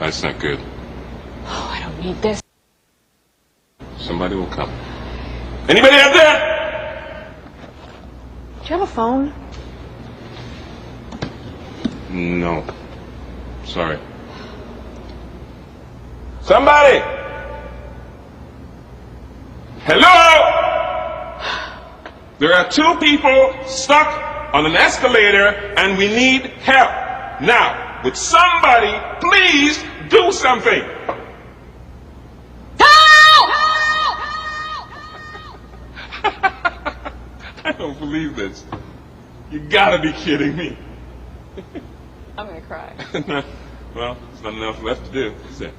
That's not good. Oh, I don't need this. Somebody will come. Anybody out there? Do you have a phone? No. Sorry. Somebody! Hello? There are two people stuck on an escalator and we need help. Now, would somebody please do something? I don't believe this. You gotta be kidding me. I'm gonna cry. Well, there's nothing else left to do, is there?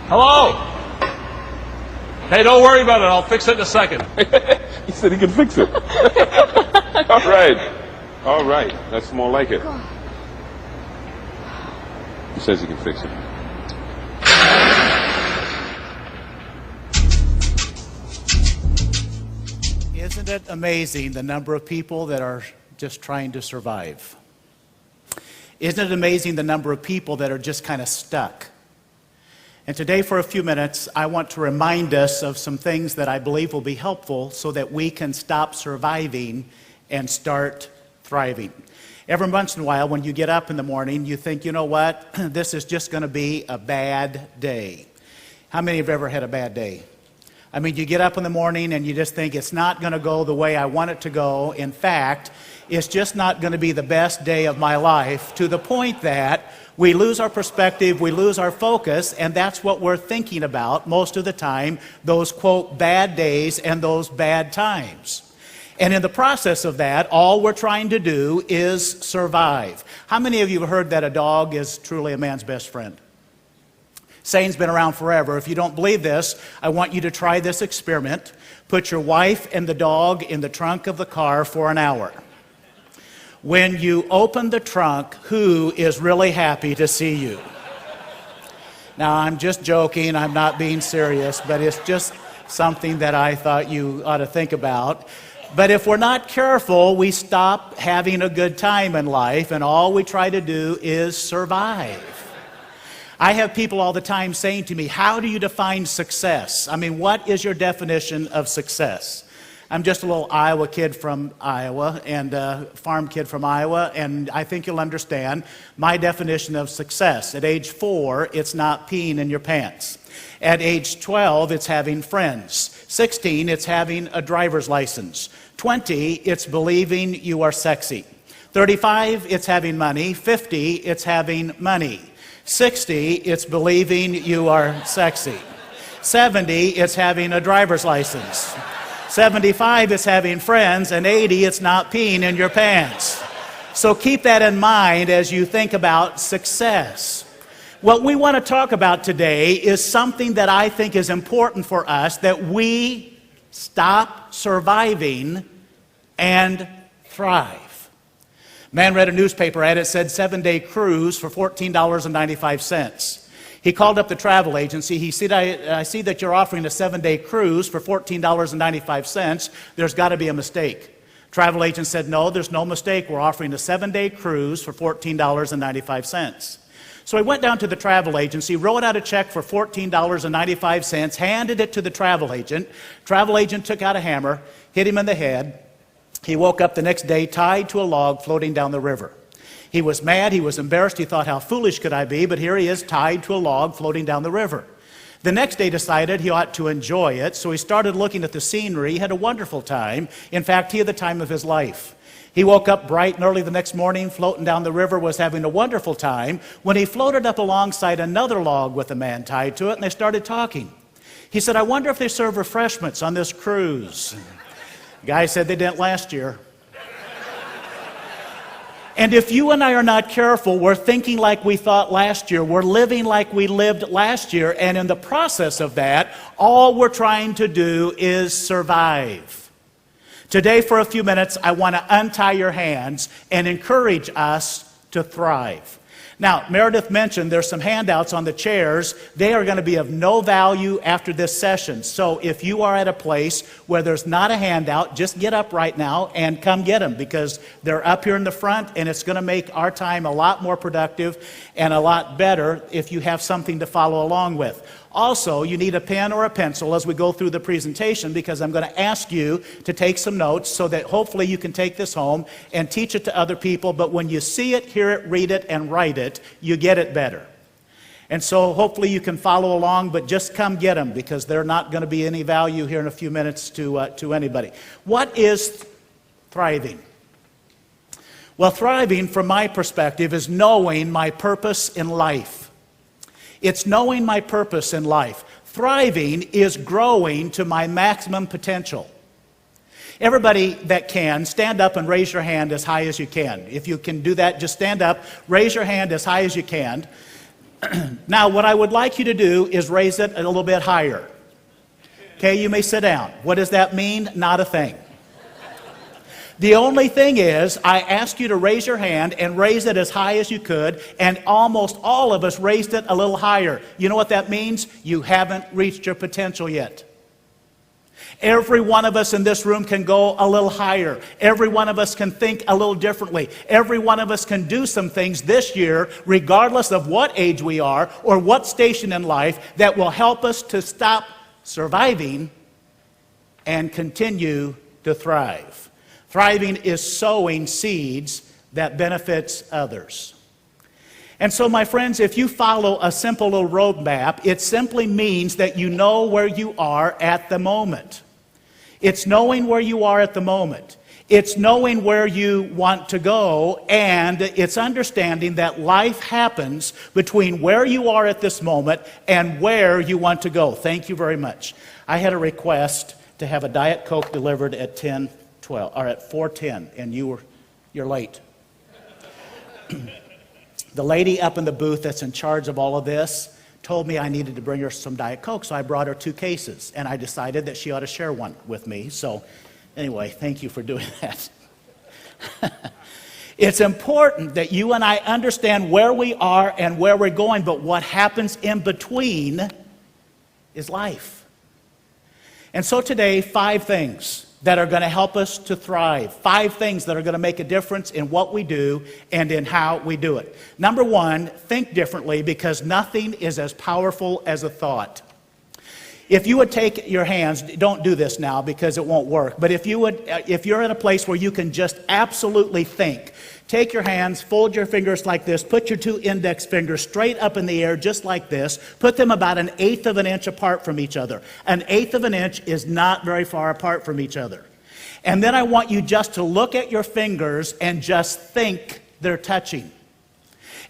Hello? Hey, don't worry about it. I'll fix it in a second. He said he could fix it. All right. All right. That's more like it. He says he can fix it. Isn't it amazing the number of people that are just trying to survive? Isn't it amazing the number of people that are just kind of stuck? And today, for a few minutes, I want to remind us of some things that I believe will be helpful so that we can stop surviving and start thriving. Every once in a while, when you get up in the morning, you think, you know what, this is just going to be a bad day. How many have ever had a bad day? I mean, you get up in the morning and you just think it's not going to go the way I want it to go. In fact, it's just not going to be the best day of my life, to the point that we lose our perspective, we lose our focus, and that's what we're thinking about most of the time, those, quote, bad days and those bad times. And in the process of that, all we're trying to do is survive. How many of you have heard that a dog is truly a man's best friend? Saying's been around forever. If you don't believe this, I want you to try this experiment. Put your wife and the dog in the trunk of the car for an hour. When you open the trunk, who is really happy to see you? Now, I'm just joking. I'm not being serious, but it's just something that I thought you ought to think about. But if we're not careful, we stop having a good time in life, and all we try to do is survive. I have people all the time saying to me, how do you define success? I mean, what is your definition of success? I'm just a little Iowa kid from Iowa and a farm kid from Iowa, and I think you'll understand my definition of success. At age 4, it's not peeing in your pants. At age 12, it's having friends. 16, it's having a driver's license. 20, it's believing you are sexy. 35, it's having money. 50, it's having money. 60, it's believing you are sexy. 70, it's having a driver's license. 75, it's having friends, and 80, it's not peeing in your pants. So keep that in mind as you think about success. What we want to talk about today is something that I think is important for us, that we stop surviving and thrive. Man read a newspaper ad. It said 7-day cruise for $14.95. He called up the travel agency. He said, I see that you're offering a 7-day cruise for $14.95. There's got to be a mistake. Travel agent said, no, there's no mistake. We're offering a 7-day cruise for $14.95. So he went down to the travel agency, wrote out a check for $14.95, handed it to the travel agent. Travel agent took out a hammer, hit him in the head. He woke up the next day tied to a log floating down the river. He was mad, he was embarrassed, he thought, how foolish could I be? But here he is tied to a log floating down the river. The next day decided he ought to enjoy it, so he started looking at the scenery. He had a wonderful time. In fact, he had the time of his life. He woke up bright and early the next morning, floating down the river, was having a wonderful time, when he floated up alongside another log with a man tied to it, and they started talking. He said, I wonder if they serve refreshments on this cruise. The guy said they didn't last year. And if you and I are not careful, we're thinking like we thought last year. We're living like we lived last year. And in the process of that, all we're trying to do is survive. Today, for a few minutes, I want to untie your hands and encourage us to thrive. Now, Meredith mentioned there's some handouts on the chairs. They are going to be of no value after this session. So if you are at a place where there's not a handout, just get up right now and come get them, because they're up here in the front, and it's going to make our time a lot more productive and a lot better if you have something to follow along with. Also, you need a pen or a pencil as we go through the presentation, because I'm going to ask you to take some notes so that hopefully you can take this home and teach it to other people. But when you see it, hear it, read it, and write it, you get it better. And so hopefully you can follow along, but just come get them, because they're not going to be any value here in a few minutes to anybody. What is thriving? Well, thriving, from my perspective, is knowing my purpose in life. It's knowing my purpose in life. Thriving is growing to my maximum potential. Everybody that can, stand up and raise your hand as high as you can. If you can do that, just stand up, raise your hand as high as you can. Now, what I would like you to do is raise it a little bit higher. Okay, you may sit down. What does that mean? Not a thing. The only thing is, I asked you to raise your hand and raise it as high as you could, and almost all of us raised it a little higher. You know what that means? You haven't reached your potential yet. Every one of us in this room can go a little higher. Every one of us can think a little differently. Every one of us can do some things this year, regardless of what age we are or what station in life, that will help us to stop surviving and continue to thrive. Thriving is sowing seeds that benefits others. And so, my friends, if you follow a simple little roadmap, it simply means that you know where you are at the moment. It's knowing where you are at the moment. It's knowing where you want to go, and it's understanding that life happens between where you are at this moment and where you want to go. Thank you very much. I had a request to have a Diet Coke delivered at 10:12 or at 4:10, and you're late. The lady up in the booth that's in charge of all of this told me I needed to bring her some Diet Coke, so I brought her 2 cases, and I decided that she ought to share one with me. So anyway, thank you for doing that. It's important that you and I understand where we are and where we're going, but what happens in between is life. And so today, 5 things that are going to help us to thrive. 5 things that are going to make a difference in what we do and in how we do it. Number 1, think differently, because nothing is as powerful as a thought. If you would take your hands, don't do this now because it won't work, but if you're in a place where you can just absolutely think, take your hands, fold your fingers like this, put your 2 index fingers straight up in the air just like this, put them about 1/8 of an inch apart from each other. 1/8 of an inch is not very far apart from each other. And then I want you just to look at your fingers and just think they're touching.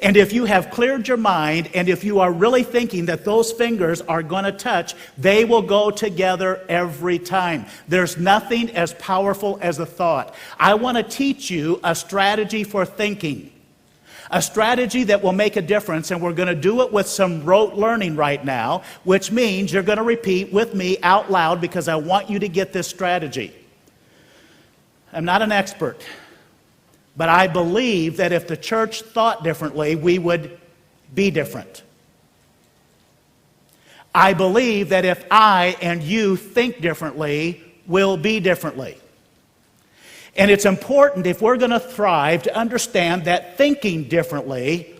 And if you have cleared your mind, and if you are really thinking that those fingers are going to touch, they will go together every time. There's nothing as powerful as a thought. I want to teach you a strategy for thinking. A strategy that will make a difference, and we're going to do it with some rote learning right now, which means you're going to repeat with me out loud because I want you to get this strategy. I'm not an expert, but I believe that if the church thought differently, we would be different. I believe that if I and you think differently, we'll be differently. And it's important, if we're going to thrive, to understand that thinking differently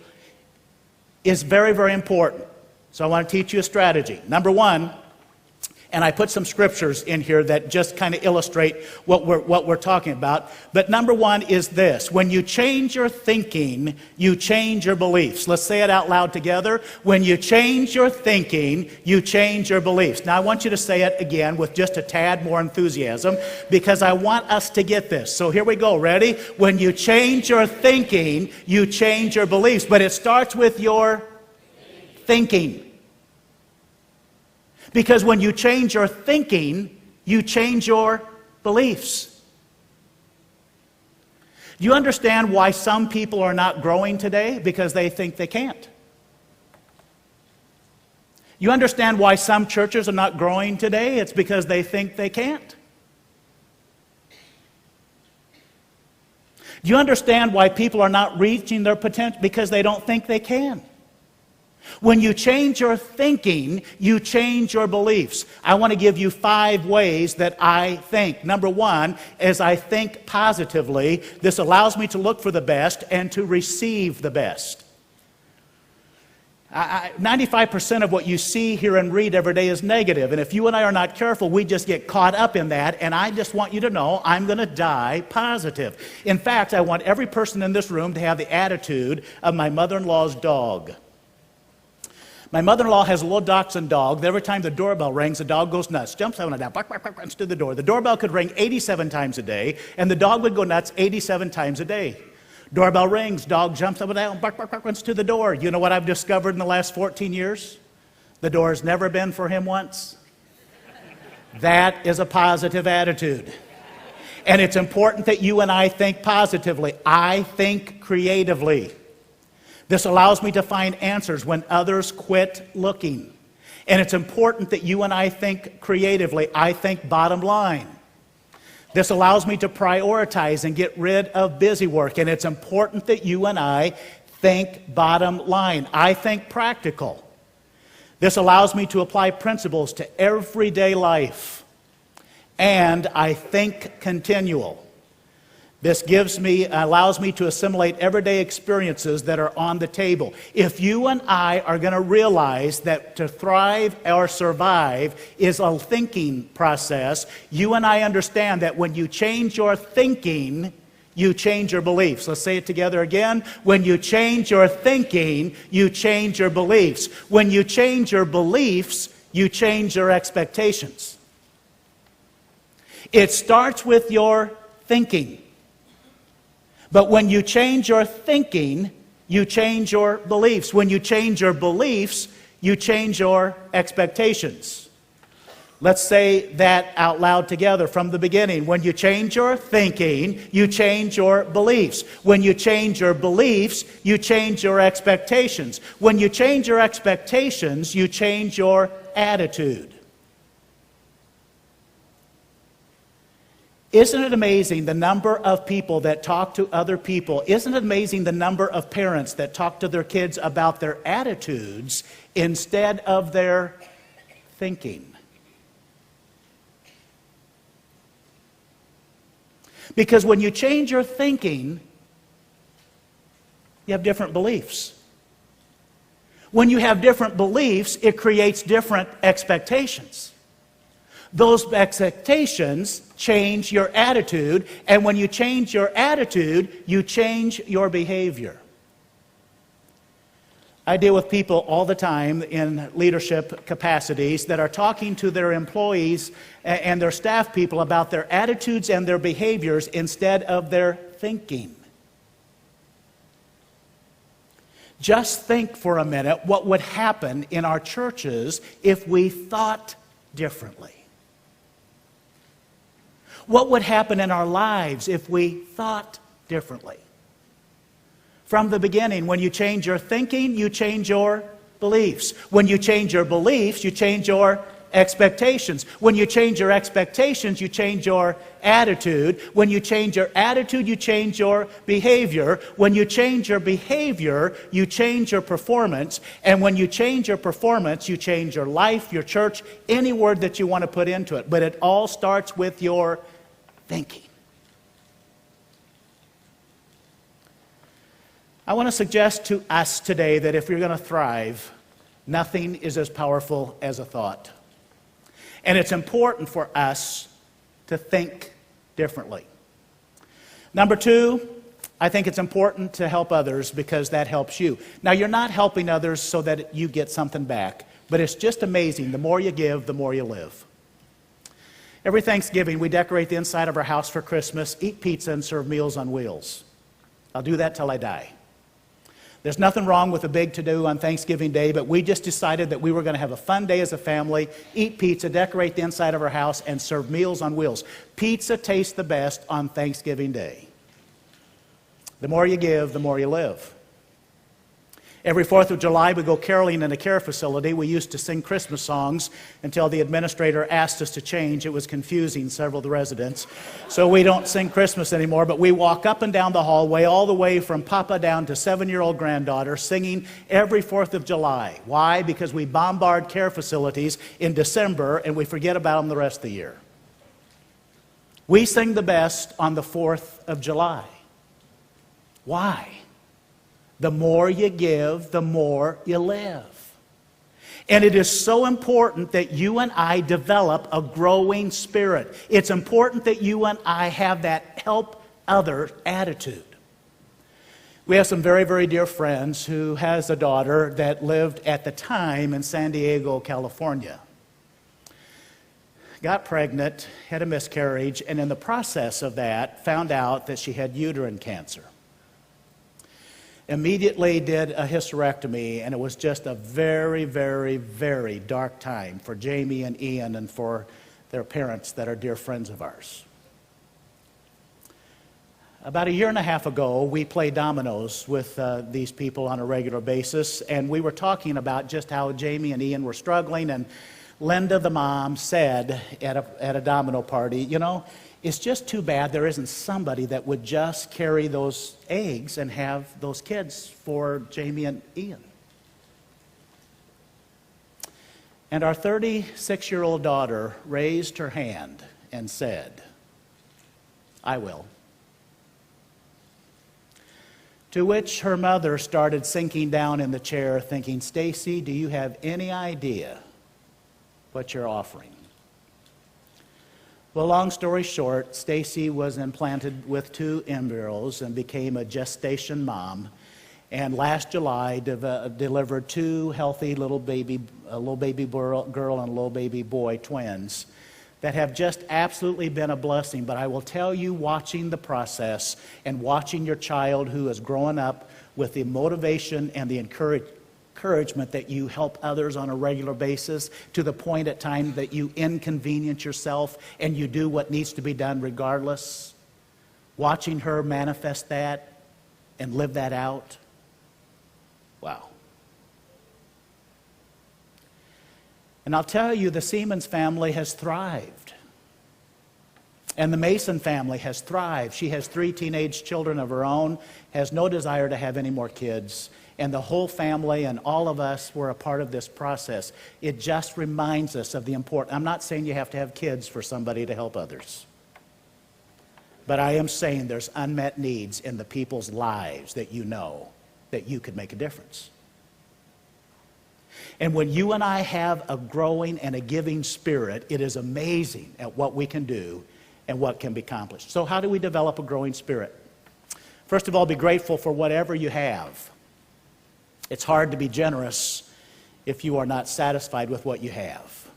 is very, very important. So I want to teach you a strategy. Number 1, and I put some scriptures in here that just kind of illustrate what we're talking about. But number 1 is this: when you change your thinking, you change your beliefs. Let's say it out loud together. When you change your thinking, you change your beliefs. Now I want you to say it again with just a tad more enthusiasm, because I want us to get this. So here we go. Ready? When you change your thinking, you change your beliefs. But it starts with your thinking. Because when you change your thinking, you change your beliefs. Do you understand why some people are not growing today? Because they think they can't. You understand why some churches are not growing today? It's because they think they can't. Do you understand why people are not reaching their potential? Because they don't think they can. When you change your thinking, you change your beliefs. I want to give you 5 ways that I think. Number 1, as I think positively, this allows me to look for the best and to receive the best. 95% of what you see, hear, and read every day is negative. And if you and I are not careful, we just get caught up in that. And I just want you to know I'm going to die positive. In fact, I want every person in this room to have the attitude of my mother-in-law's dog. My mother-in-law has a little dachshund dog. Every time the doorbell rings, the dog goes nuts, jumps up and down, bark, bark, bark, runs to the door. The doorbell could ring 87 times a day, and the dog would go nuts 87 times a day. Doorbell rings, dog jumps up and down, bark, bark, bark, runs to the door. You know what I've discovered in the last 14 years? The door has never been for him once. That is a positive attitude. And it's important that you and I think positively. I think creatively. This allows me to find answers when others quit looking. And it's important that you and I think creatively. I think bottom line. This allows me to prioritize and get rid of busy work. And it's important that you and I think bottom line. I think practical. This allows me to apply principles to everyday life. And I think continual. This allows me to assimilate everyday experiences that are on the table. If you and I are going to realize that to thrive or survive is a thinking process, you and I understand that when you change your thinking, you change your beliefs. Let's say it together again. When you change your thinking, you change your beliefs. When you change your beliefs, you change your expectations. It starts with your thinking. But when you change your thinking, you change your beliefs. When you change your beliefs, you change your expectations. Let's say that out loud together from the beginning. When you change your thinking, you change your beliefs. When you change your beliefs, you change your expectations. When you change your expectations, you change your attitude. Isn't it amazing the number of people that talk to other people? Isn't it amazing the number of parents that talk to their kids about their attitudes instead of their thinking? Because when you change your thinking, you have different beliefs. When you have different beliefs, it creates different expectations. Those expectations change your attitude, and when you change your attitude, you change your behavior. I deal with people all the time in leadership capacities that are talking to their employees and their staff people about their attitudes and their behaviors instead of their thinking. Just think for a minute what would happen in our churches if we thought differently. What would happen in our lives if we thought differently? From the beginning, when you change your thinking, you change your beliefs. When you change your beliefs, you change your expectations. When you change your expectations, you change your attitude. When you change your attitude, you change your behavior. When you change your behavior, you change your performance. And when you change your performance, you change your life, your church, any word that you want to put into it. But it all starts with your thinking. I want to suggest to us today that if you're going to thrive, nothing is as powerful as a thought. And it's important for us to think differently. Number 2, I think it's important to help others because that helps you. Now, you're not helping others so that you get something back, but it's just amazing. The more you give, the more you live. Every Thanksgiving, we decorate the inside of our house for Christmas, eat pizza, and serve meals on wheels. I'll do that till I die. There's nothing wrong with a big to-do on Thanksgiving Day, but we just decided that we were going to have a fun day as a family, eat pizza, decorate the inside of our house, and serve meals on wheels. Pizza tastes the best on Thanksgiving Day. The more you give, the more you live. Every 4th of July, we go caroling in a care facility. We used to sing Christmas songs until the administrator asked us to change. It was confusing several of the residents. So we don't sing Christmas anymore, but we walk up and down the hallway, all the way from Papa down to 7-year-old granddaughter, singing every 4th of July. Why? Because we bombard care facilities in December, and we forget about them the rest of the year. We sing the best on the 4th of July. Why? The more you give, the more you live. And it is so important that you and I develop a growing spirit. It's important that you and I have that help others attitude. We have some very, very dear friends who has a daughter that lived at the time in San Diego, California. Got pregnant, had a miscarriage, and in the process of that, found out that she had uterine cancer. Immediately did a hysterectomy, and it was just a very, very, very dark time for Jamie and Ian and for their parents that are dear friends of ours. About 1.5 years ago, we played dominoes with these people on a regular basis, and we were talking about just how Jamie and Ian were struggling, and Linda, the mom, said at a domino party, you know, it's just too bad there isn't somebody that would just carry those eggs and have those kids for Jamie and Ian. And our 36-year-old daughter raised her hand and said, I will. To which her mother started sinking down in the chair thinking, Stacy, do you have any idea what you're offering? Well, long story short, Stacy was implanted with 2 embryos and became a gestation mom. And last July delivered 2 healthy little baby girl and a little baby boy twins that have just absolutely been a blessing. But I will tell you, watching the process and watching your child who is growing up with the motivation and the encouragement that you help others on a regular basis, to the point at times that you inconvenience yourself and you do what needs to be done regardless. Watching her manifest that and live that out. Wow. And I'll tell you, the Siemens family has thrived. And the Mason family has thrived. She has 3 teenage children of her own, has no desire to have any more kids. And the whole family and all of us were a part of this process. It just reminds us of the importance. I'm not saying you have to have kids for somebody to help others. But I am saying there's unmet needs in the people's lives that you know that you could make a difference. And when you and I have a growing and a giving spirit, it is amazing at what we can do and what can be accomplished. So how do we develop a growing spirit? First of all, be grateful for whatever you have. It's hard to be generous if you are not satisfied with what you have.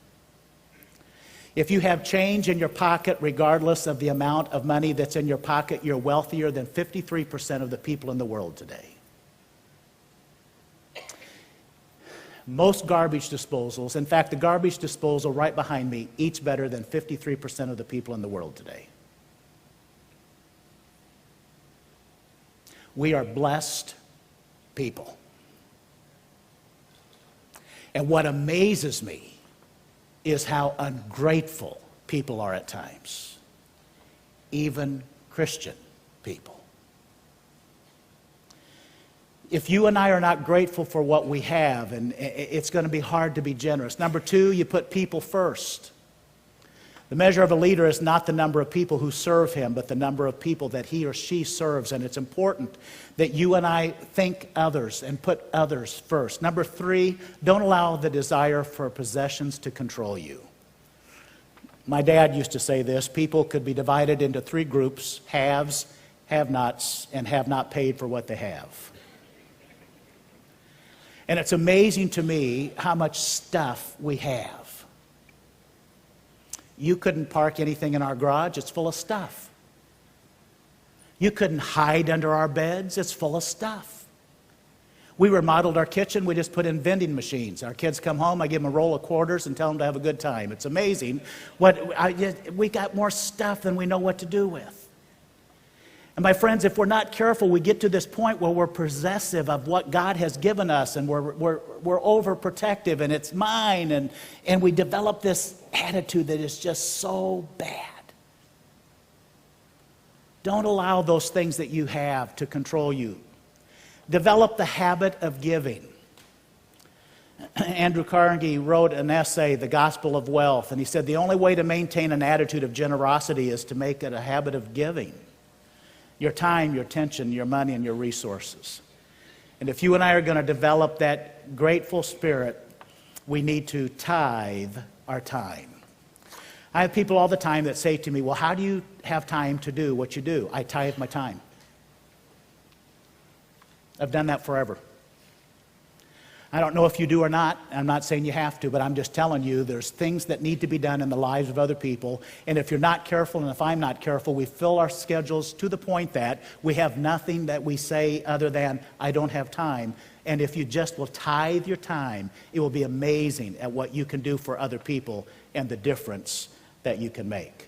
If you have change in your pocket, regardless of the amount of money that's in your pocket, you're wealthier than 53% of the people in the world today. Most garbage disposals, in fact, the garbage disposal right behind me, eats better than 53% of the people in the world today. We are blessed people. And what amazes me is how ungrateful people are at times, even Christian people. If you and I are not grateful for what we have, and it's going to be hard to be generous. Number 2, you put people first. The measure of a leader is not the number of people who serve him, but the number of people that he or she serves. And it's important that you and I think others and put others first. Number 3, don't allow the desire for possessions to control you. My dad used to say this: people could be divided into 3 groups: haves, have-nots, and have not paid for what they have. And it's amazing to me how much stuff we have. You couldn't park anything in our garage, it's full of stuff. You couldn't hide under our beds, it's full of stuff. We remodeled our kitchen, we just put in vending machines. Our kids come home, I give them a roll of quarters and tell them to have a good time. It's amazing. We got more stuff than we know what to do with. And my friends, if we're not careful, we get to this point where we're possessive of what God has given us, and we're overprotective, and it's mine, and we develop this attitude that is just so bad. Don't allow those things that you have to control you. Develop the habit of giving. Andrew Carnegie wrote an essay, The Gospel of Wealth, and he said the only way to maintain an attitude of generosity is to make it a habit of giving. Your time, your attention, your money, and your resources. And if you and I are going to develop that grateful spirit, we need to tithe our time. I have people all the time that say to me, well, how do you have time to do what you do? I tithe my time. I've done that forever. I don't know if you do or not. I'm not saying you have to, but I'm just telling you there's things that need to be done in the lives of other people. And if you're not careful, and if I'm not careful, we fill our schedules to the point that we have nothing that we say other than, I don't have time. And if you just will tithe your time, it will be amazing at what you can do for other people and the difference that you can make.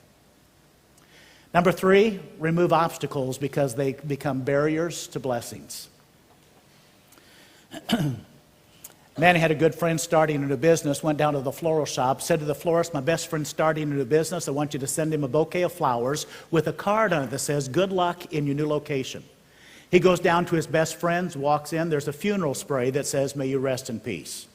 Number 3, remove obstacles because they become barriers to blessings. Manny had a good friend starting a new business, went down to the floral shop, said to the florist, my best friend's starting a new business. I want you to send him a bouquet of flowers with a card on it that says, good luck in your new location. He goes down to his best friend's, walks in. There's a funeral spray that says, may you rest in peace.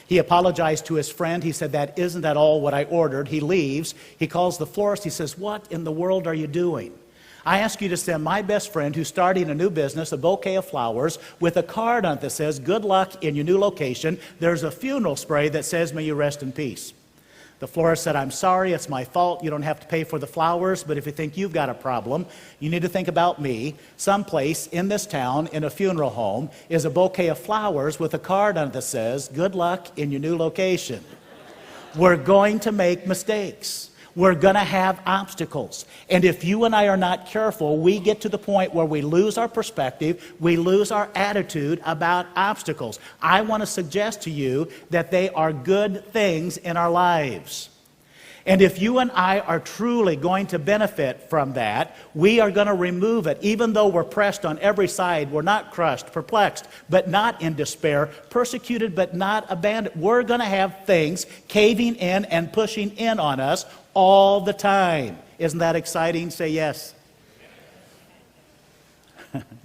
He apologized to his friend. He said, that isn't at all what I ordered. He leaves. He calls the florist. He says, what in the world are you doing? I ask you to send my best friend who's starting a new business a bouquet of flowers with a card on it that says, good luck in your new location. There's a funeral spray that says, may you rest in peace. The florist said, I'm sorry, it's my fault. You don't have to pay for the flowers, but if you think you've got a problem, you need to think about me. Someplace in this town, in a funeral home, is a bouquet of flowers with a card on it that says, good luck in your new location. We're going to make mistakes. We're going to have obstacles. And if you and I are not careful, we get to the point where we lose our perspective, we lose our attitude about obstacles. I want to suggest to you that they are good things in our lives. And if you and I are truly going to benefit from that, we are going to remove it. Even though we're pressed on every side, we're not crushed, perplexed, but not in despair, persecuted, but not abandoned. We're going to have things caving in and pushing in on us all the time. Isn't that exciting? Say yes.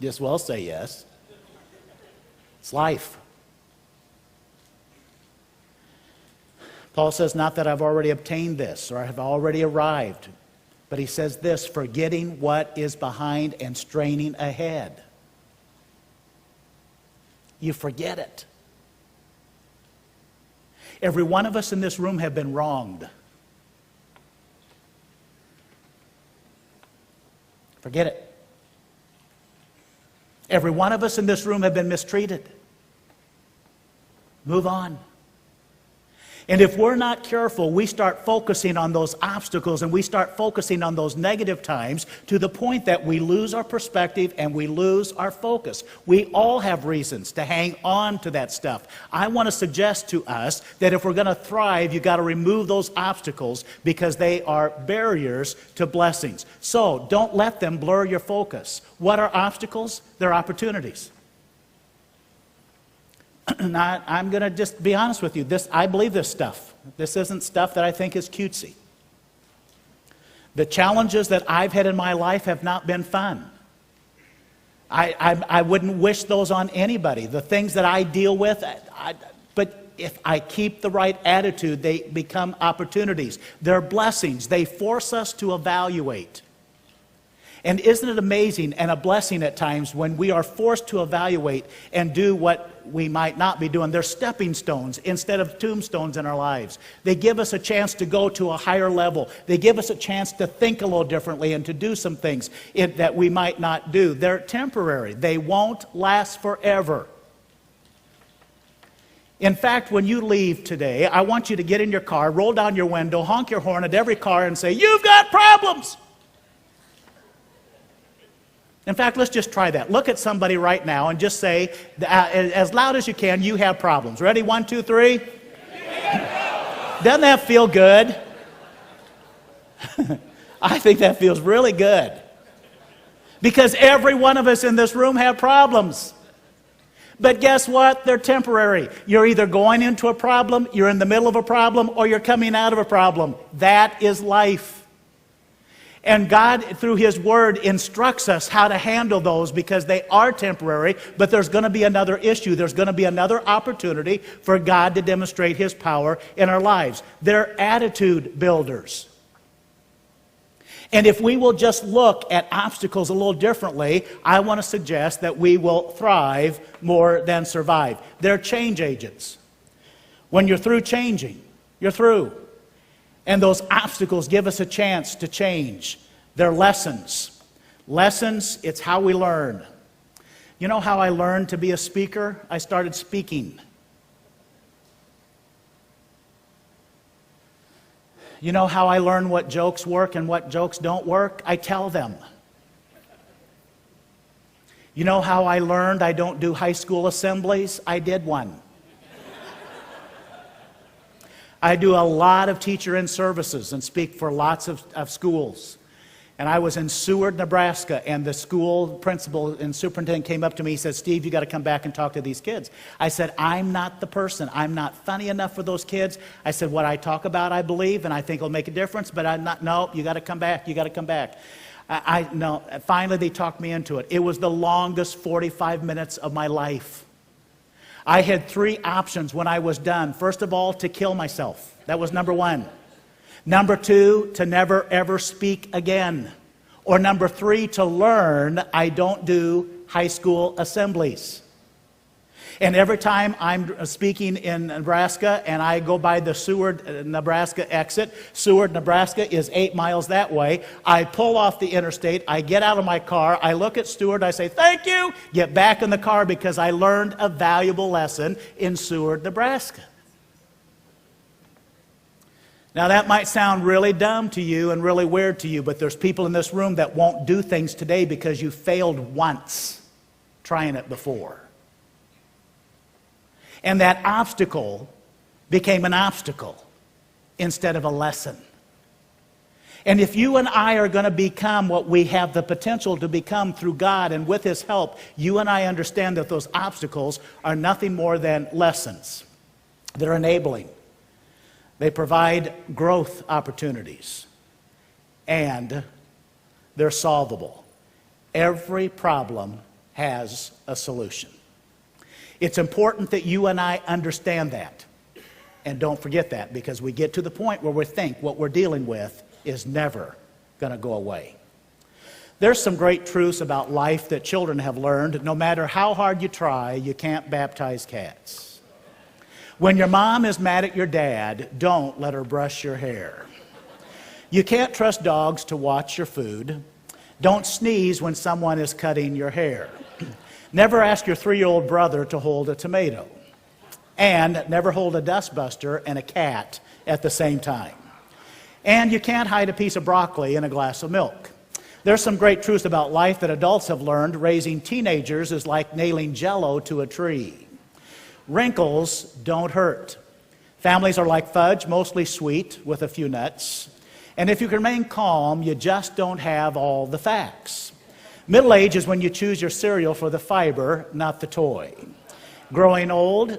Just well say yes. It's life. Paul says, not that I've already obtained this or I have already arrived, but he says this, forgetting what is behind and straining ahead. You forget it. Every one of us in this room have been wronged. Forget it. Every one of us in this room have been mistreated. Move on. And if we're not careful, we start focusing on those obstacles and we start focusing on those negative times to the point that we lose our perspective and we lose our focus. We all have reasons to hang on to that stuff. I want to suggest to us that if we're going to thrive, you've got to remove those obstacles because they are barriers to blessings. So don't let them blur your focus. What are obstacles? They're opportunities. Now, I'm going to just be honest with you. I believe this stuff. This isn't stuff that I think is cutesy. The challenges that I've had in my life have not been fun. I wouldn't wish those on anybody. The things that I deal with, but if I keep the right attitude, they become opportunities. They're blessings. They force us to evaluate. And isn't it amazing and a blessing at times when we are forced to evaluate and do what we might not be doing? They're stepping stones instead of tombstones in our lives. They give us a chance to go to a higher level. They give us a chance to think a little differently and to do some things that we might not do. They're temporary. They won't last forever. In fact, when you leave today, I want you to get in your car, roll down your window, honk your horn at every car and say, "You've got problems." In fact, let's just try that. Look at somebody right now and just say, as loud as you can, "You have problems." Ready? 1, 2, 3. Doesn't that feel good? I think that feels really good. Because every one of us in this room have problems. But guess what? They're temporary. You're either going into a problem, you're in the middle of a problem, or you're coming out of a problem. That is life. And God, through His Word, instructs us how to handle those because they are temporary, but there's going to be another issue. There's going to be another opportunity for God to demonstrate His power in our lives. They're attitude builders. And if we will just look at obstacles a little differently, I want to suggest that we will thrive more than survive. They're change agents. When you're through changing, you're through. And those obstacles give us a chance to change. They're lessons. Lessons, it's how we learn. You know how I learned to be a speaker? I started speaking. You know how I learn what jokes work and what jokes don't work? I tell them. You know how I learned I don't do high school assemblies? I did one. I do a lot of teacher-in services and speak for lots of schools. And I was in Seward, Nebraska, and the school principal and superintendent came up to me. He said, Steve, you got to come back and talk to these kids. I said, I'm not the person. I'm not funny enough for those kids. I said, what I talk about, I believe, and I think will make a difference, but I'm not, no, you got to come back. You got to come back. No, finally, they talked me into it. It was the longest 45 minutes of my life. I had 3 options when I was done. First of all, to kill myself. That was number 1. Number 2, to never ever speak again. Or number 3, to learn I don't do high school assemblies. And every time I'm speaking in Nebraska and I go by the Seward, Nebraska exit, Seward, Nebraska is 8 miles that way. I pull off the interstate, I get out of my car, I look at Seward, I say, thank you, get back in the car because I learned a valuable lesson in Seward, Nebraska. Now that might sound really dumb to you and really weird to you, but there's people in this room that won't do things today because you failed once trying it before. And that obstacle became an obstacle instead of a lesson. And if you and I are going to become what we have the potential to become through God and with His help, you and I understand that those obstacles are nothing more than lessons. They're enabling. They provide growth opportunities. And they're solvable. Every problem has a solution. It's important that you and I understand that. And don't forget that, because we get to the point where we think what we're dealing with is never going to go away. There's some great truths about life that children have learned. No matter how hard you try, you can't baptize cats. When your mom is mad at your dad, don't let her brush your hair. You can't trust dogs to watch your food. Don't sneeze when someone is cutting your hair. Never ask your 3-year-old brother to hold a tomato. And never hold a dustbuster and a cat at the same time. And you can't hide a piece of broccoli in a glass of milk. There's some great truths about life that adults have learned. Raising teenagers is like nailing JELL-O to a tree. Wrinkles don't hurt. Families are like fudge, mostly sweet with a few nuts. And if you can remain calm, you just don't have all the facts. Middle age is when you choose your cereal for the fiber, not the toy. Growing old,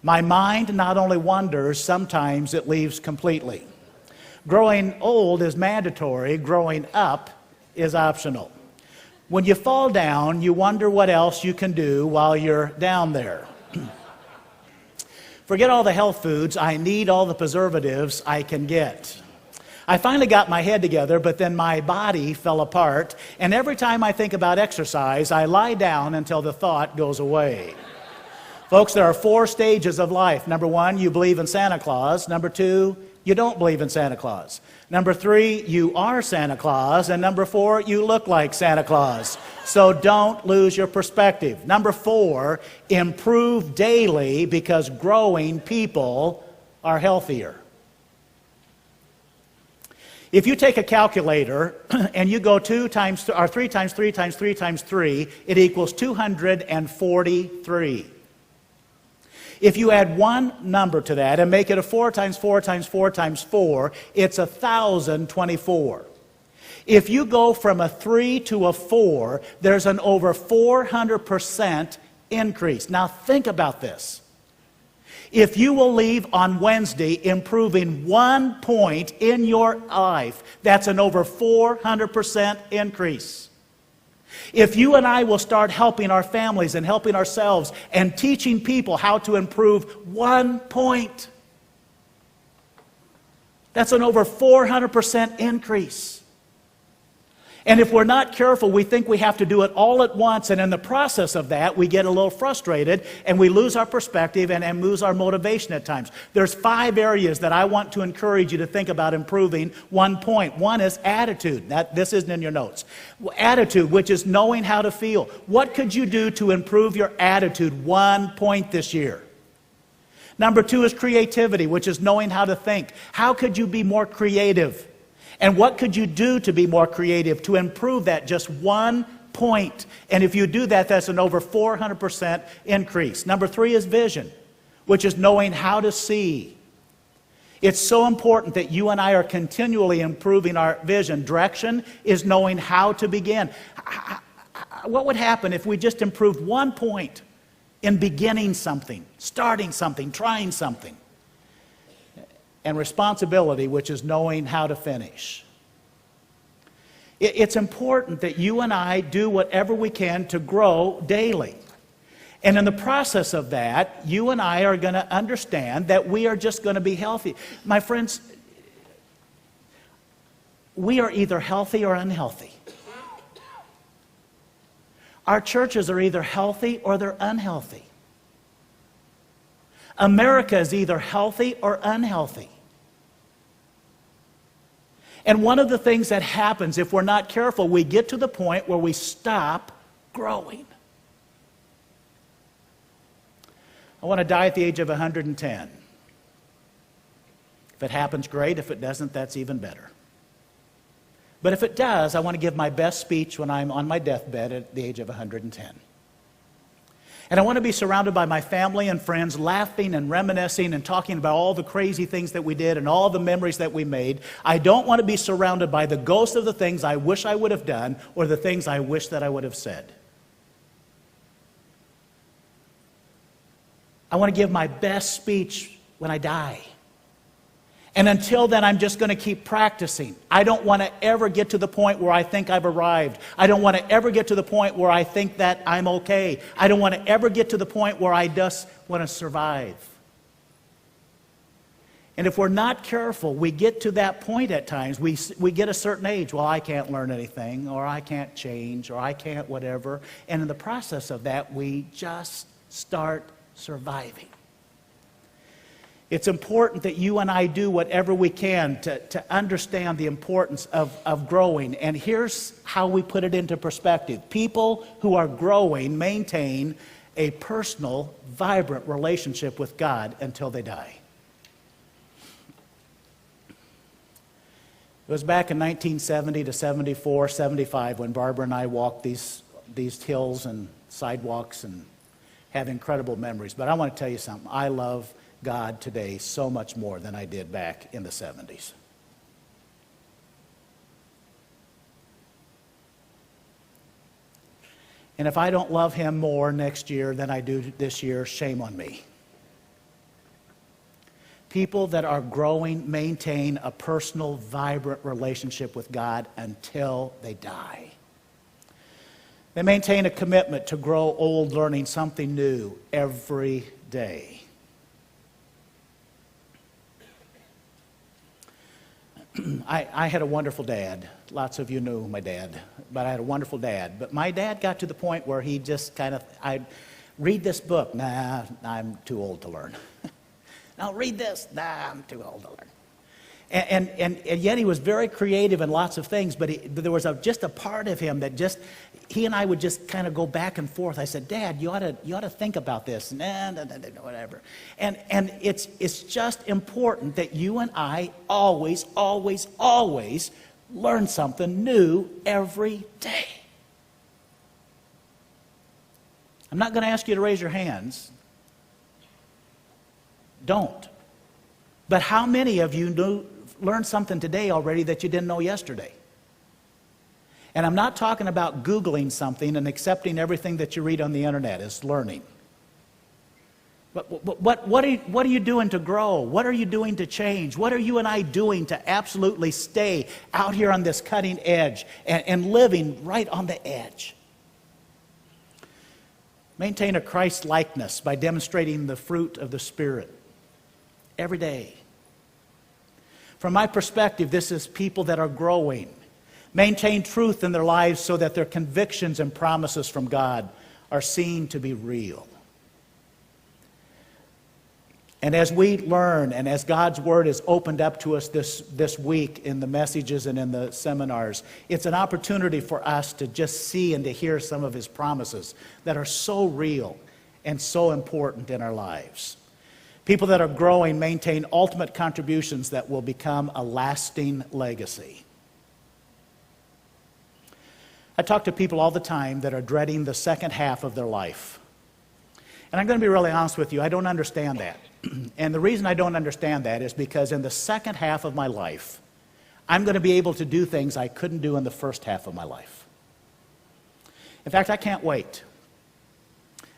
my mind not only wanders, sometimes it leaves completely. Growing old is mandatory, growing up is optional. When you fall down, you wonder what else you can do while you're down there. Forget all the health foods, I need all the preservatives I can get. I finally got my head together, but then my body fell apart, and every time I think about exercise, I lie down until the thought goes away. Folks, there are 4 stages of life. Number 1, you believe in Santa Claus. Number 2, you don't believe in Santa Claus. Number 3, you are Santa Claus. And number 4, you look like Santa Claus. So don't lose your perspective. Number 4, improve daily because growing people are healthier. If you take a calculator and you go 3 times 3 times 3 times 3 times 3, it equals 243. If you add one number to that and make it a 4 times 4 times 4 times 4, it's 1,024. If you go from a 3 to a 4, there's an over 400% increase. Now think about this. If you will leave on Wednesday improving 1 point in your life, that's an over 400% increase. If you and I will start helping our families and helping ourselves and teaching people how to improve 1 point, that's an over 400% increase. And if we're not careful, we think we have to do it all at once, and in the process of that, we get a little frustrated, and we lose our perspective and lose our motivation at times. There's 5 areas that I want to encourage you to think about improving 1 point. One is attitude. This isn't in your notes. Attitude, which is knowing how to feel. What could you do to improve your attitude 1 point this year? Number 2 is creativity, which is knowing how to think. How could you be more creative? And what could you do to be more creative, to improve that just 1 point? And if you do that, that's an over 400% increase. Number 3 is vision, which is knowing how to see. It's so important that you and I are continually improving our vision. Direction is knowing how to begin. What would happen if we just improved 1 point in beginning something, starting something, trying something? And responsibility, which is knowing how to finish. It's important that you and I do whatever we can to grow daily. And in the process of that, you and I are going to understand that we are just going to be healthy. My friends, we are either healthy or unhealthy. Our churches are either healthy or they're unhealthy. America is either healthy or unhealthy. And one of the things that happens if we're not careful, we get to the point where we stop growing. I want to die at the age of 110. If it happens, great. If it doesn't, that's even better. But if it does, I want to give my best speech when I'm on my deathbed at the age of 110. And I want to be surrounded by my family and friends, laughing and reminiscing and talking about all the crazy things that we did and all the memories that we made. I don't want to be surrounded by the ghosts of the things I wish I would have done or the things I wish that I would have said. I want to give my best speech when I die. And until then, I'm just going to keep practicing. I don't want to ever get to the point where I think I've arrived. I don't want to ever get to the point where I think that I'm okay. I don't want to ever get to the point where I just want to survive. And if we're not careful, we get to that point at times. We get a certain age. Well, I can't learn anything, or I can't change, or I can't whatever. And in the process of that, we just start surviving. It's important that you and I do whatever we can to understand the importance of growing. And here's how we put it into perspective. People who are growing maintain a personal, vibrant relationship with God until they die. It was back in 1970 to 74, 75 when Barbara and I walked these hills and sidewalks and have incredible memories. But I want to tell you something. I love God today so much more than I did back in the 70s. And if I don't love Him more next year than I do this year, shame on me. People that are growing maintain a personal, vibrant relationship with God until they die. They maintain a commitment to grow old, learning something new every day. I had a wonderful dad. Lots of you knew my dad, but I had a wonderful dad. But my dad got to the point where he just kind of, I'd read this book. Nah, I'm too old to learn. Now read this. Nah, I'm too old to learn. And yet he was very creative in lots of things, but there was just a part of him that just, he and I would just kind of go back and forth. I said, Dad, you ought to think about this. Nah, whatever. And it's just important that you and I always learn something new every day. I'm not going to ask you to raise your hands. Don't. But how many of you learned something today already that you didn't know yesterday? And I'm not talking about Googling something and accepting everything that you read on the internet as learning. But what are you doing to grow? What are you doing to change? What are you and I doing to absolutely stay out here on this cutting edge and living right on the edge? Maintain a Christ likeness by demonstrating the fruit of the Spirit every day. From my perspective, this is people that are growing. Maintain truth in their lives so that their convictions and promises from God are seen to be real. And as we learn, and as God's Word is opened up to us this week in the messages and in the seminars, it's an opportunity for us to just see and to hear some of His promises that are so real and so important in our lives. People that are growing maintain ultimate contributions that will become a lasting legacy. I talk to people all the time that are dreading the second half of their life. And I'm going to be really honest with you, I don't understand that. And the reason I don't understand that is because in the second half of my life, I'm going to be able to do things I couldn't do in the first half of my life. In fact, I can't wait.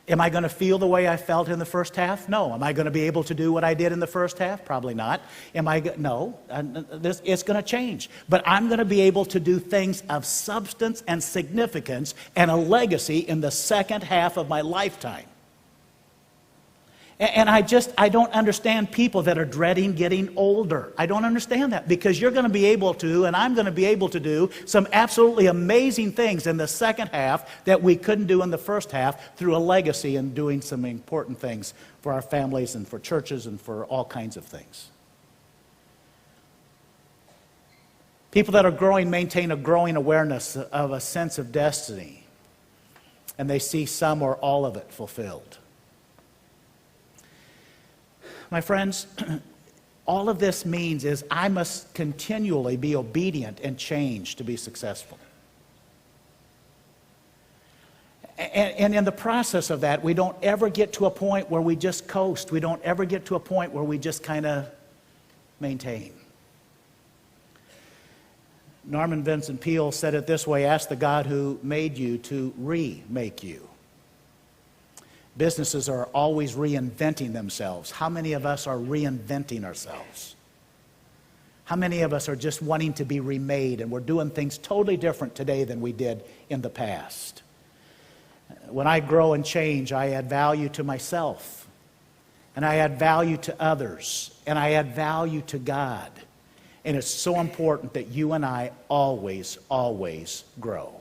Am I going to feel the way I felt in the first half? No. Am I going to be able to do what I did in the first half? Probably not. No. It's going to change. But I'm going to be able to do things of substance and significance and a legacy in the second half of my lifetime. And I don't understand people that are dreading getting older. I don't understand that, because you're going to be able to, and I'm going to be able to do some absolutely amazing things in the second half that we couldn't do in the first half through a legacy and doing some important things for our families and for churches and for all kinds of things. People that are growing maintain a growing awareness of a sense of destiny, and they see some or all of it fulfilled. My friends, all of this means is I must continually be obedient and change to be successful. And in the process of that, we don't ever get to a point where we just coast. We don't ever get to a point where we just kind of maintain. Norman Vincent Peale said it this way: ask the God who made you to remake you. Businesses are always reinventing themselves. How many of us are reinventing ourselves? How many of us are just wanting to be remade, and we're doing things totally different today than we did in the past? When I grow and change, I add value to myself, and I add value to others, and I add value to God. And it's so important that you and I always, always grow.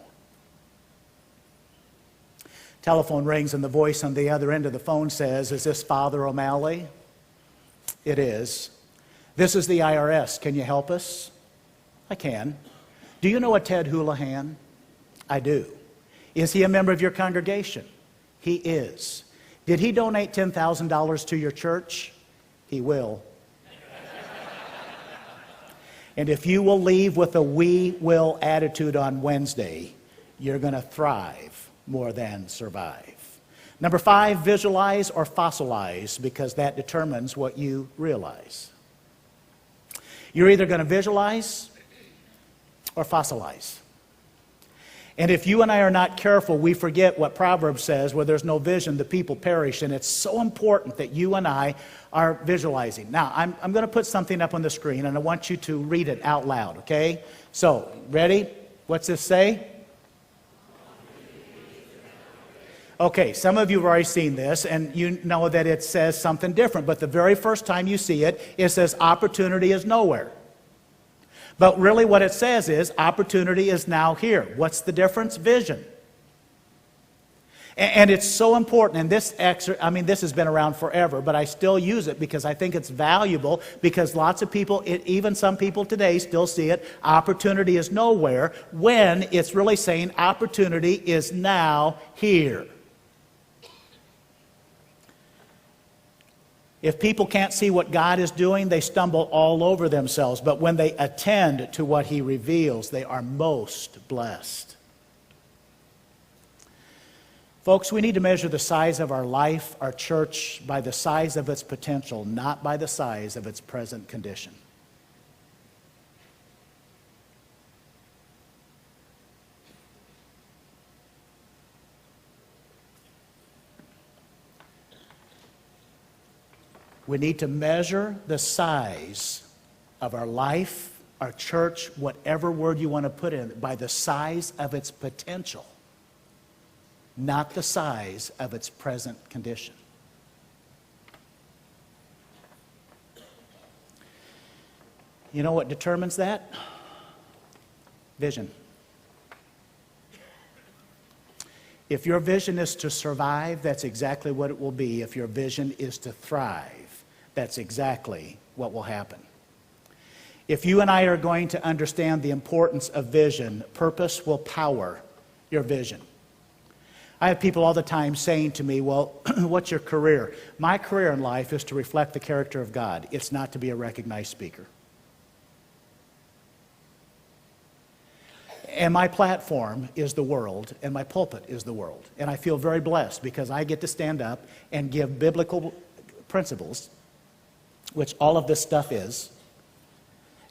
Telephone rings and the voice on the other end of the phone says, "Is this Father O'Malley?" It is. "This is the IRS. Can you help us?" I can. "Do you know a Ted Houlihan?" I do. "Is he a member of your congregation?" He is. "Did he donate $10,000 to your church?" He will. And if you will leave with a "we will" attitude on Wednesday, you're going to thrive more than survive. Number 5, visualize or fossilize, because that determines what you realize. You're either going to visualize or fossilize. And if you and I are not careful, we forget what Proverbs says: where there's no vision, the people perish. And it's so important that you and I are visualizing. Now, I'm going to put something up on the screen, and I want you to read it out loud, okay? So, ready? What's this say? Okay, some of you have already seen this, and you know that it says something different. But the very first time you see it, it says opportunity is nowhere. But really what it says is opportunity is now here. What's the difference? Vision. And it's so important. And this has been around forever, but I still use it because I think it's valuable, because lots of people, even some people today, still see it. Opportunity is nowhere, when it's really saying opportunity is now here. If people can't see what God is doing, they stumble all over themselves. But when they attend to what He reveals, they are most blessed. Folks, we need to measure the size of our life, our church, by the size of its potential, not by the size of its present condition. We need to measure the size of our life, our church, whatever word you want to put in, by the size of its potential, not the size of its present condition. You know what determines that? Vision. If your vision is to survive, that's exactly what it will be. If your vision is to thrive, that's exactly what will happen. If you and I are going to understand the importance of vision, purpose will power your vision. I have people all the time saying to me, well, what's your career? My career in life is to reflect the character of God. It's not to be a recognized speaker. And my platform is the world, and my pulpit is the world. And I feel very blessed because I get to stand up and give biblical principles, which all of this stuff is.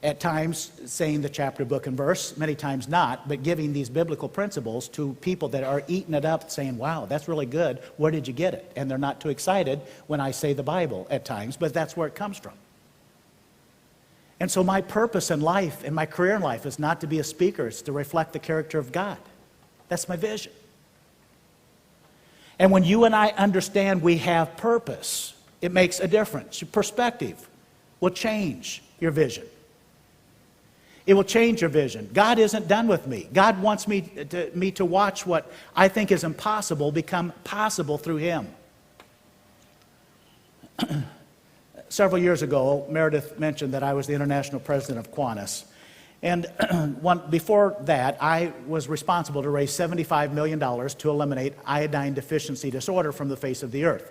At times saying the chapter, book, and verse, many times not, but giving these biblical principles to people that are eating it up, saying, wow, that's really good. Where did you get it? And they're not too excited when I say the Bible at times, but that's where it comes from. And so my purpose in life and my career in life is not to be a speaker. It's to reflect the character of God. That's my vision. And when you and I understand we have purpose, it makes a difference. Your perspective will change your vision. It will change your vision. God isn't done with me. God wants me to watch what I think is impossible become possible through Him. Several years ago, Meredith mentioned that I was the international president of CLAUS. And before that, I was responsible to raise $75 million to eliminate iodine deficiency disorder from the face of the earth.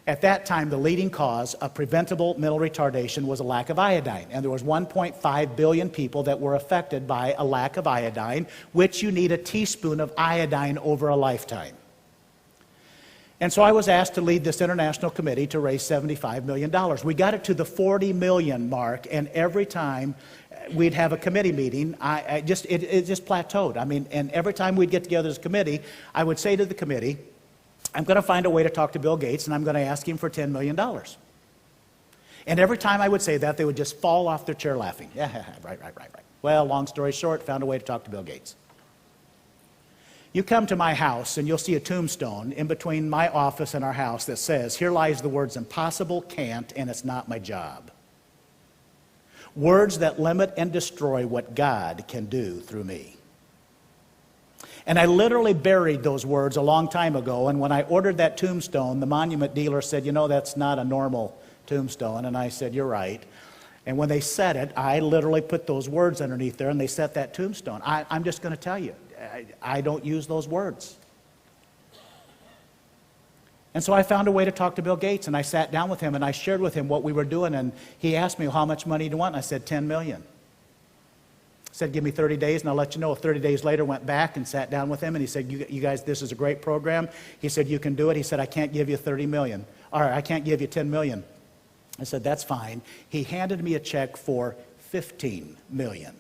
At that time, the leading cause of preventable mental retardation was a lack of iodine. And there was 1.5 billion people that were affected by a lack of iodine, which you need a teaspoon of iodine over a lifetime. And so I was asked to lead this international committee to raise $75 million. We got it to the 40 million mark, and every time we'd have a committee meeting, it just plateaued. I mean, and every time we'd get together as a committee, I would say to the committee, I'm going to find a way to talk to Bill Gates, and I'm going to ask him for $10 million. And every time I would say that, they would just fall off their chair laughing. Yeah, right. Well, long story short, found a way to talk to Bill Gates. You come to my house and you'll see a tombstone in between my office and our house that says, here lies the words impossible, can't, and it's not my job. Words that limit and destroy what God can do through me. And I literally buried those words a long time ago, and when I ordered that tombstone, the monument dealer said, you know, that's not a normal tombstone, and I said, you're right. And when they said it, I literally put those words underneath there, and they set that tombstone. I'm just going to tell you, I don't use those words. And so I found a way to talk to Bill Gates, and I sat down with him, and I shared with him what we were doing, and he asked me, well, how much money do you want? And I said, 10 million. He said, give me 30 days, and I'll let you know. 30 days later, went back and sat down with him, and he said, you guys, this is a great program. He said, you can do it. He said, I can't give you 30 million. Or I can't give you 10 million. I said, that's fine. He handed me a check for $15 million.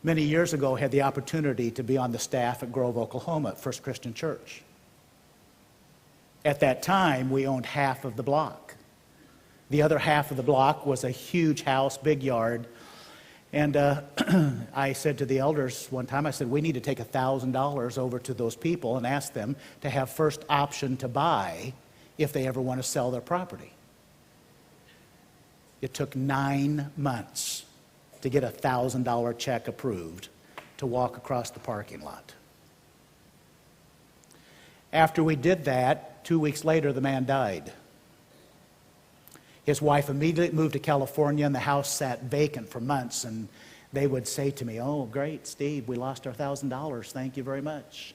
Many years ago, had the opportunity to be on the staff at Grove, Oklahoma, at First Christian Church. At that time, we owned half of the block. The other half of the block was a huge house, big yard. And I said to the elders one time, I said, we need to take $1,000 over to those people and ask them to have first option to buy if they ever want to sell their property. It took 9 months to get a $1,000 check approved to walk across the parking lot. After we did that, 2 weeks later, the man died. His wife immediately moved to California, and the house sat vacant for months, and they would say to me, oh, great, Steve, we lost our $1,000. Thank you very much.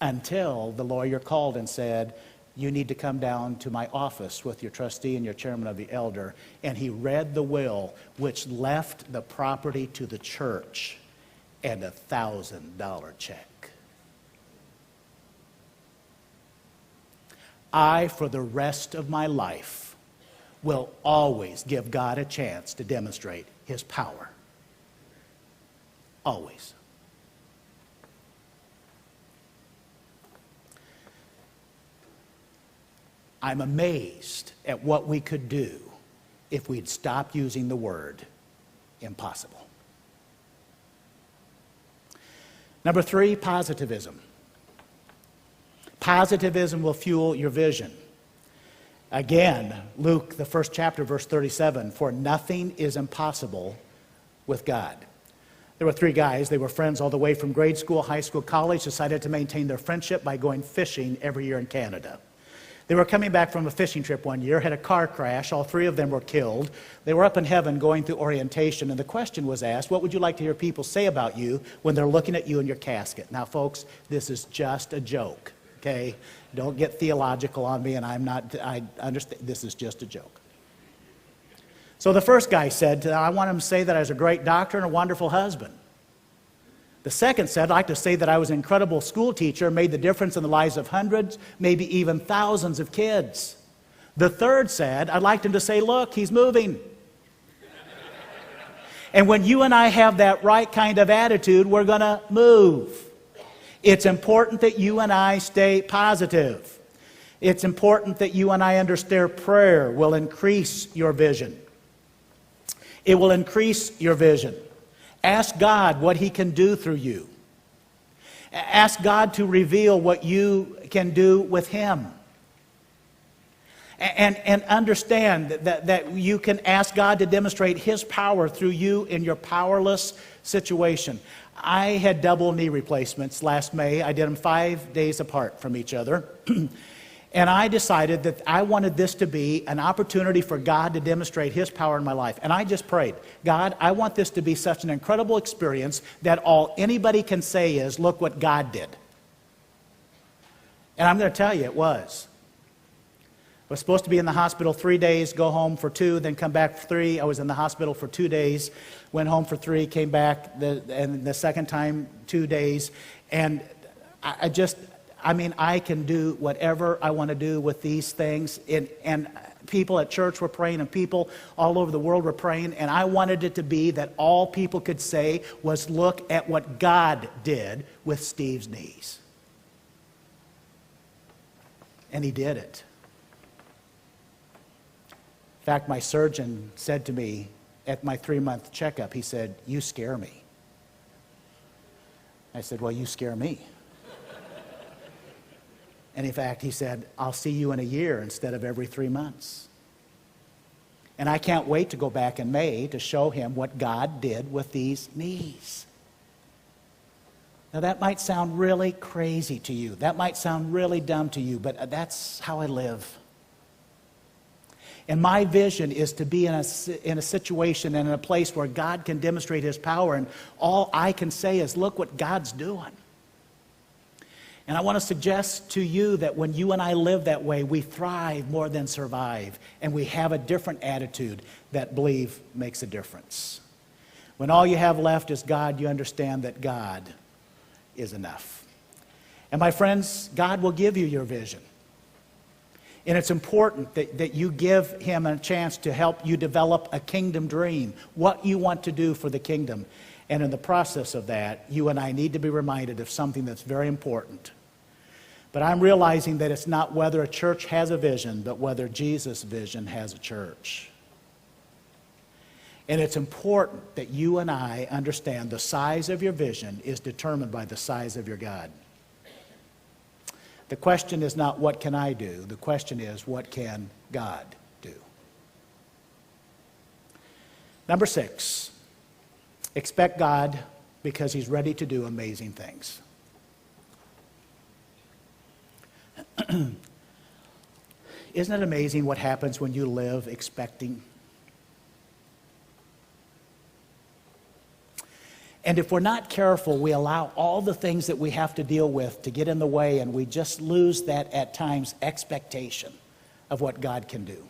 Until the lawyer called and said, you need to come down to my office with your trustee and your chairman of the elder. And he read the will, which left the property to the church and a $1,000 check. I, for the rest of my life, will always give God a chance to demonstrate His power. Always. I'm amazed at what we could do if we'd stop using the word impossible. Number 3, positivism. Positivism will fuel your vision. Again, Luke, the 1st chapter, verse 37, for nothing is impossible with God. There were 3 guys. They were friends all the way from grade school, high school, college, decided to maintain their friendship by going fishing every year in Canada. They were coming back from a fishing trip one year, had a car crash. All 3 of them were killed. They were up in heaven going through orientation, and the question was asked, what would you like to hear people say about you when they're looking at you in your casket? Now, folks, this is just a joke, okay? Don't get theological on me, and I understand, this is just a joke. So the first guy said, I want him to say that I was a great doctor and a wonderful husband. The second said, I'd like to say that I was an incredible school teacher, made the difference in the lives of hundreds, maybe even thousands of kids. The third said, I'd like him to say, look, he's moving. And when you and I have that right kind of attitude, we're going to move. It's important that you and I stay positive. It's important that you and I understand prayer will increase your vision. It will increase your vision. Ask God what He can do through you. Ask God to reveal what you can do with Him. And understand that you can ask God to demonstrate His power through you in your powerless situation. I had double knee replacements last May. I did them 5 days apart from each other. And I decided that I wanted this to be an opportunity for God to demonstrate His power in my life. And I just prayed, God, I want this to be such an incredible experience that all anybody can say is, look what God did. And I'm going to tell you, it was. I was supposed to be in the hospital 3 days, go home for 2, then come back for 3. I was in the hospital for 2 days, went home for 3, came back, and the second time 2 days. And I can do whatever I want to do with these things. And people at church were praying, and people all over the world were praying. And I wanted it to be that all people could say was, look at what God did with Steve's knees. And He did it. In fact, my surgeon said to me at my 3-month checkup, he said, you scare me. I said, well, you scare me. And in fact, he said, I'll see you in a year instead of every 3 months. And I can't wait to go back in May to show him what God did with these knees. Now that might sound really crazy to you. That might sound really dumb to you, but that's how I live. And my vision is to be in a situation and in a place where God can demonstrate His power, and all I can say is, look what God's doing. And I want to suggest to you that when you and I live that way, we thrive more than survive, and we have a different attitude that, believe, makes a difference. When all you have left is God, you understand that God is enough. And my friends, God will give you your vision. And it's important that you give Him a chance to help you develop a kingdom dream, what you want to do for the kingdom. And in the process of that, you and I need to be reminded of something that's very important. But I'm realizing that it's not whether a church has a vision, but whether Jesus' vision has a church. And it's important that you and I understand the size of your vision is determined by the size of your God. The question is not, what can I do? The question is, what can God do? Number 6, expect God because He's ready to do amazing things. Isn't it amazing what happens when you live expecting? And if we're not careful, we allow all the things that we have to deal with to get in the way, and we just lose that, at times, expectation of what God can do.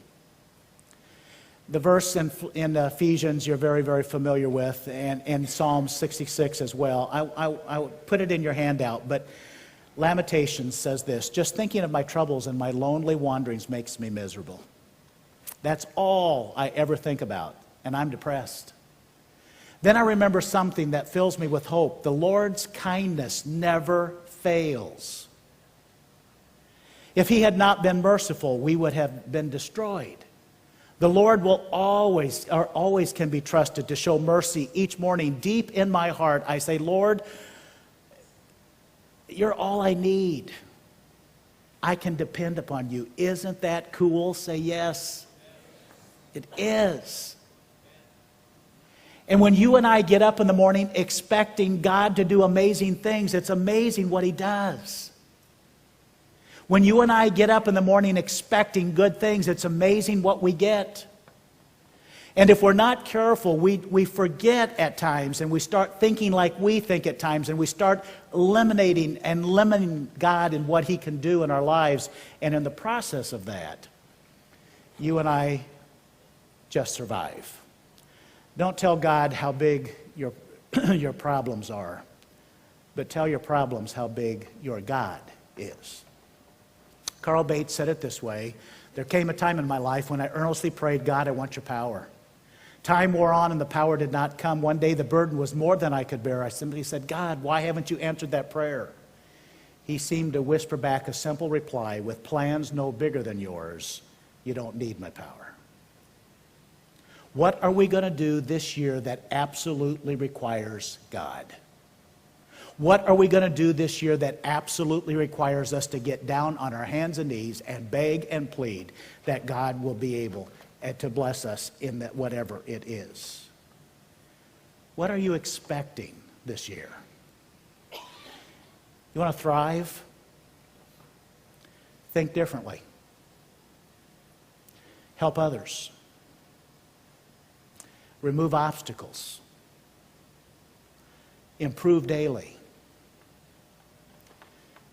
The verse in Ephesians you're very, very familiar with, and Psalm 66 as well. I put it in your handout, but Lamentations says this, just thinking of my troubles and my lonely wanderings makes me miserable. That's all I ever think about, and I'm depressed. Then I remember something that fills me with hope. The Lord's kindness never fails. If he had not been merciful, we would have been destroyed. The Lord will always can be trusted to show mercy each morning. Deep in my heart, I say, Lord, you're all I need. I can depend upon you. Isn't that cool? Say yes. It is. And when you and I get up in the morning expecting God to do amazing things, it's amazing what he does. When you and I get up in the morning expecting good things, it's amazing what we get. And if we're not careful, we forget at times, and we start thinking like we think at times, and we start eliminating and limiting God and what he can do in our lives. And in the process of that, you and I just survive. Don't tell God how big your, your problems are, but tell your problems how big your God is. Carl Bates said it this way: there came a time in my life when I earnestly prayed, God, I want your power. Time wore on and the power did not come. One day the burden was more than I could bear. I simply said, God, why haven't you answered that prayer? He seemed to whisper back a simple reply: with plans no bigger than yours, you don't need my power. What are we going to do this year that absolutely requires God? What are we going to do this year that absolutely requires us to get down on our hands and knees and beg and plead that God will be able to bless us in that whatever it is? What are you expecting this year? You want to thrive? Think differently. Help others. Remove obstacles. Improve daily.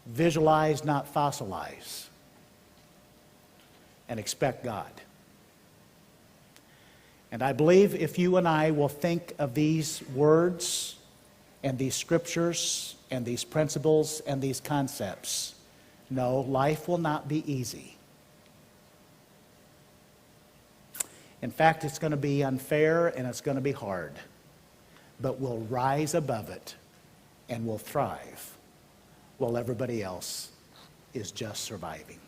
Visualize, not fossilize. And expect God. And I believe if you and I will think of these words and these scriptures and these principles and these concepts, no, life will not be easy. In fact, it's going to be unfair and it's going to be hard. But we'll rise above it and we'll thrive while everybody else is just surviving.